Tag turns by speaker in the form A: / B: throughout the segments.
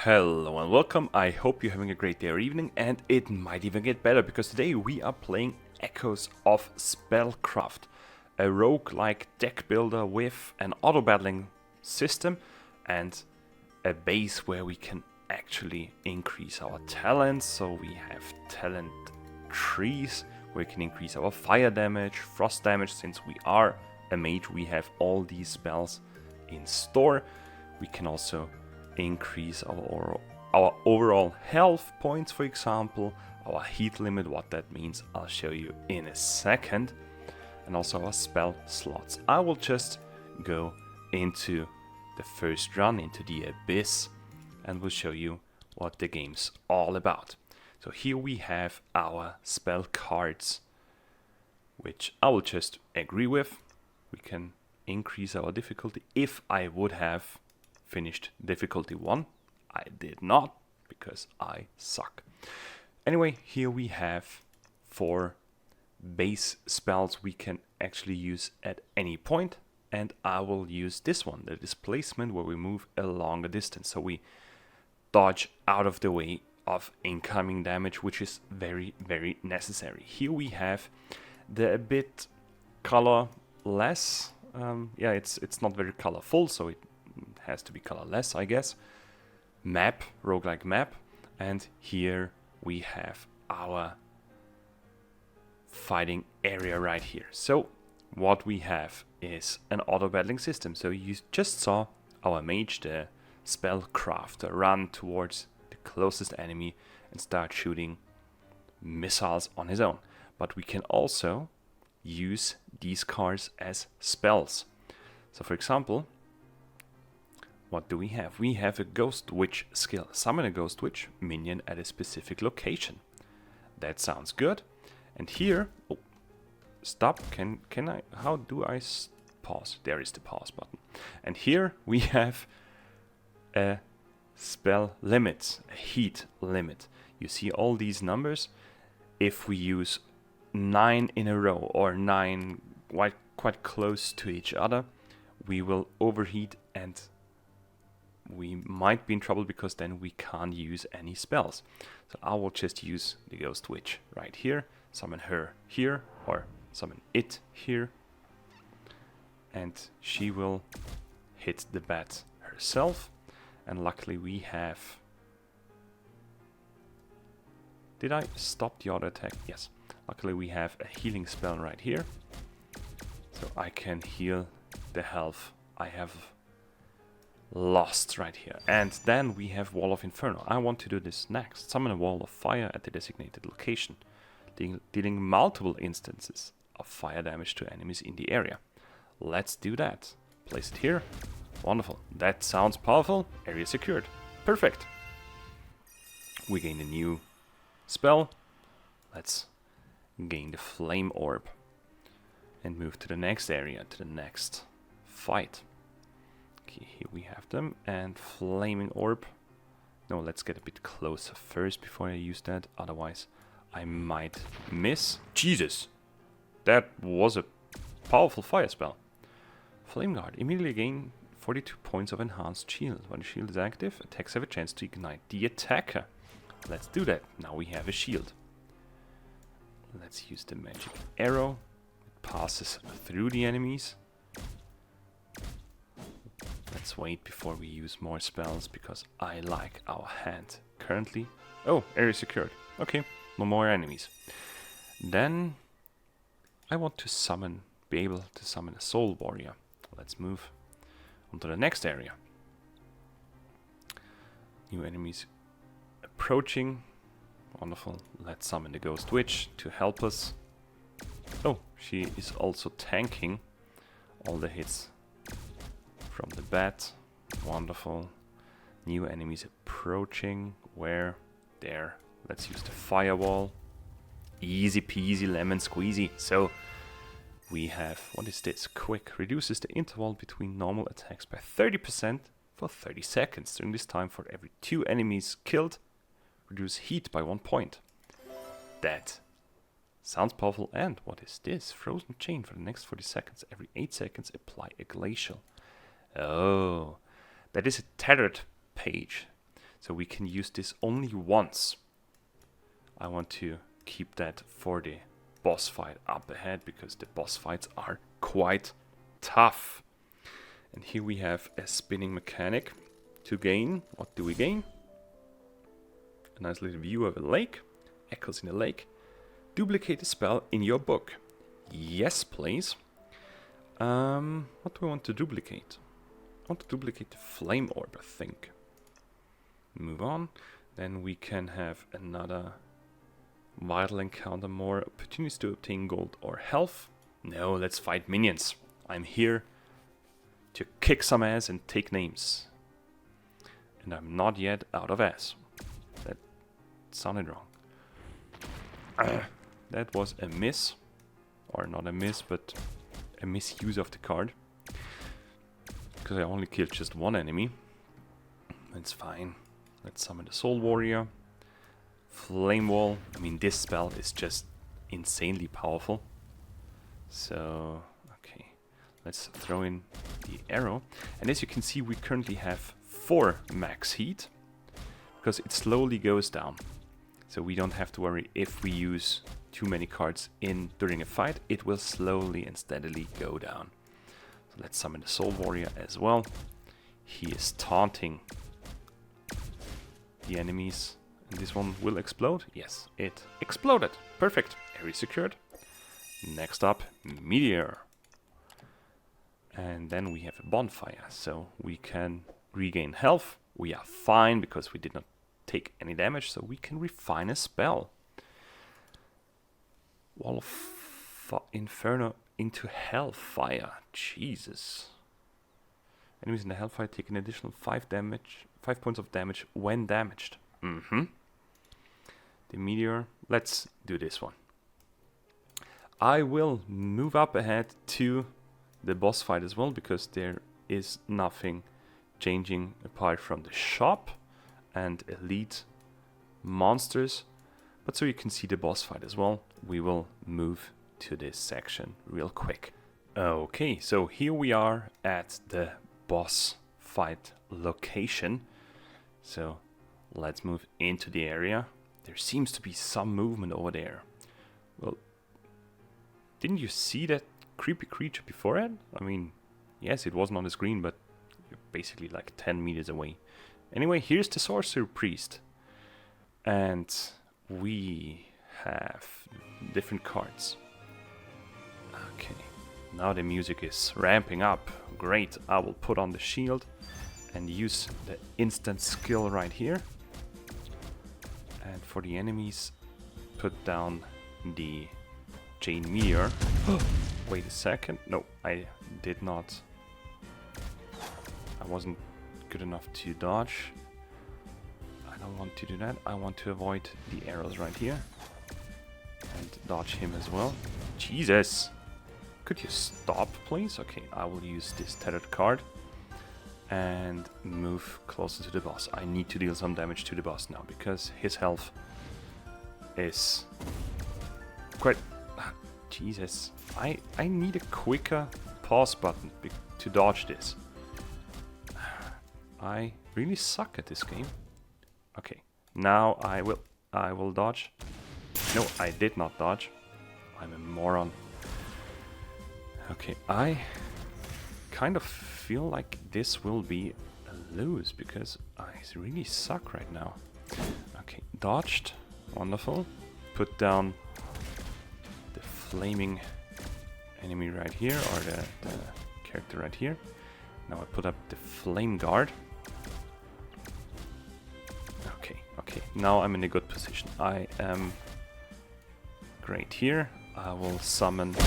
A: Hello and welcome. I hope you're having a great day or evening, and it might even get better because today we are playing Echoes of Spellcraft, a roguelike deck builder with an auto-battling system and a base where we can actually increase our talents. So we have talent trees where we can increase our fire damage, frost damage. Since we are a mage, we have all these spells in store. We can also increase our overall health points, for example, our heat limit, what that means I'll show you in a second, and also our spell slots. I will just go into the first run, into the abyss, and will show you what the game's all about. So here we have our spell cards, which I will just agree with. We can increase our difficulty. If I would have finished difficulty 1. I did not, because I suck. Anyway, here we have 4 base spells we can actually use at any point, and I will use this one, the displacement, where we move a longer distance, so we dodge out of the way of incoming damage, which is very, very necessary. Here we have the a bit colorless, it's not very colorful, so it has to be colorless, I guess, map, roguelike map, and here we have our fighting area right here. So what we have is an auto-battling system. So you just saw our mage, the spellcrafter, run towards the closest enemy and start shooting missiles on his own. But we can also use these cards as spells. So for example, what do we have? We have a Ghost Witch skill. Summon a Ghost Witch minion at a specific location. That sounds good. And here, stop. Can I? How do I pause? There is the pause button. And here we have a spell limit, a heat limit. You see all these numbers. If we use 9 in a row or 9 quite close to each other, we will overheat and we might be in trouble, because then we can't use any spells. So I will just use the Ghost Witch right here, summon her here, or summon it here, and she will hit the bat herself. And luckily we have... Did I stop the auto attack? Yes. Luckily we have a healing spell right here, so I can heal the health I have lost right here. And then we have Wall of Inferno. I want to do this next. Summon a wall of fire at the designated location, dealing multiple instances of fire damage to enemies in the area. Let's do that. Place it here. Wonderful. That sounds powerful. Area secured. Perfect. We gain a new spell. Let's gain the Flame Orb and move to the next area, to the next fight. Okay, here we have them, and Flaming Orb. No, let's get a bit closer first before I use that, otherwise I might miss. Jesus! That was a powerful fire spell. Flame Guard. Immediately gain 42 points of enhanced shield. When the shield is active, attacks have a chance to ignite the attacker. Let's do that. Now we have a shield. Let's use the magic arrow. It passes through the enemies. Let's wait before we use more spells, because I like our hand currently. Oh, area secured. Okay, no more enemies. Then I want to be able to summon a Soul Warrior. Let's move on to the next area. New enemies approaching. Wonderful. Let's summon the Ghost Witch to help us. Oh, she is also tanking all the hits from the bat. Wonderful. New enemies approaching. Where? There. Let's use the firewall. Easy peasy lemon squeezy. So we have, what is this? Quick. Reduces the interval between normal attacks by 30% for 30 seconds. During this time, for every 2 enemies killed, reduce heat by 1 point. That sounds powerful. And what is this? Frozen chain for the next 40 seconds. Every 8 seconds, apply a glacial. Oh, that is a tethered page. So we can use this only once. I want to keep that for the boss fight up ahead, because the boss fights are quite tough. And here we have a spinning mechanic to gain. What do we gain? A nice little view of a lake. Echoes in the lake. Duplicate the spell in your book. Yes, please. What do we want to duplicate? I want to duplicate the flame orb, I think. Move on. Then we can have another vital encounter, more opportunities to obtain gold or health. No, let's fight minions. I'm here to kick some ass and take names. And I'm not yet out of ass. That sounded wrong. That was a miss. Or not a miss, but a misuse of the card. Because I only killed just one enemy. That's fine. Let's summon the Soul Warrior. Flame Wall. I mean, this spell is just insanely powerful. So, okay. Let's throw in the arrow. And as you can see, we currently have 4 max heat. Because it slowly goes down. So we don't have to worry if we use too many cards in during a fight. It will slowly and steadily go down. So let's summon the Soul Warrior as well. He is taunting the enemies. And this one will explode. Yes, it exploded. Perfect. Area secured. Next up, Meteor. And then we have a bonfire. So we can regain health. We are fine because we did not take any damage. So we can refine a spell. Wall of Inferno into Hellfire. Jesus. Enemies in the Hellfire take an additional 5 points of damage when damaged. The Meteor. Let's do this one. I will move up ahead to the boss fight as well, because there is nothing changing apart from the shop and elite monsters. But so you can see the boss fight as well, we will move to this section real quick. Okay, so here we are at the boss fight location. So let's move into the area. There seems to be some movement over there. Well, didn't you see that creepy creature before it? I mean, yes, it wasn't on the screen, but you're basically like 10 meters away. Anyway, here's the Sorcerer Priest. And we have different cards. Okay, now the music is ramping up. Great, I will put on the shield and use the instant skill right here. And for the enemies, put down the Chain Meteor. Wait a second. No, I did not. I wasn't good enough to dodge. I don't want to do that. I want to avoid the arrows right here. And dodge him as well. Jesus! Could you stop, please? Okay, I will use this tethered card. And move closer to the boss. I need to deal some damage to the boss now, because his health is quite... Jesus. I need a quicker pause button to dodge this. I really suck at this game. Okay, now I will dodge. No, I did not dodge. I'm a moron. Okay, I kind of feel like this will be a lose, because I really suck right now. Okay, dodged. Wonderful. Put down the flaming enemy right here, or the character right here. Now I put up the flame guard. Okay, now I'm in a good position. I am great here. I will summon a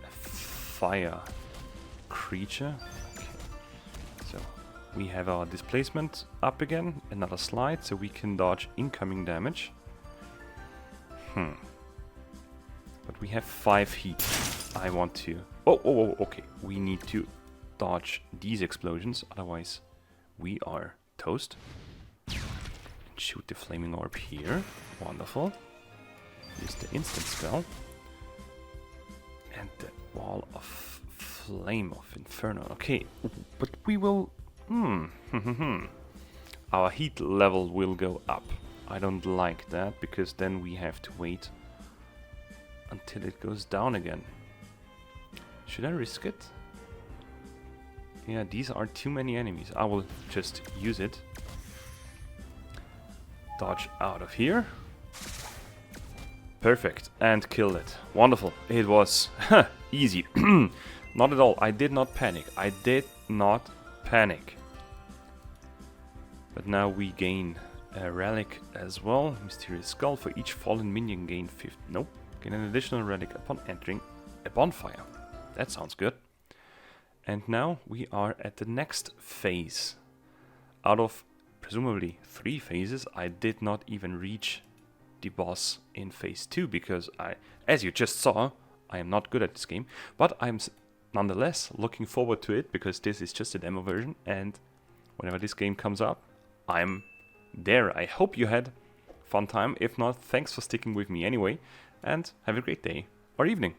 A: fire creature. Okay. So we have our displacement up again, another slide, so we can dodge incoming damage. But we have 5 heat. I want to... Oh, okay. We need to dodge these explosions, otherwise we are toast. Shoot the flaming orb here. Wonderful. Use the instant spell. And the wall of flame of Inferno. Okay, but we will... our heat level will go up. I don't like that, because then we have to wait until it goes down again. Should I risk it? Yeah, these are too many enemies. I will just use it. Dodge out of here. Perfect. And kill it. Wonderful. It was easy. Not at all. I did not panic. I did not panic. But now we gain a relic as well. Mysterious Skull. For each fallen minion gain 50. Nope. Gain an additional relic upon entering a bonfire. That sounds good. And now we are at the next phase. Out of presumably 3 phases, I did not even reach the boss in phase 2 because as you just saw, I am not good at this game, but I'm nonetheless looking forward to it because this is just a demo version, and whenever this game comes up, I'm there. I hope you had fun time. If not, thanks for sticking with me anyway, and have a great day or evening.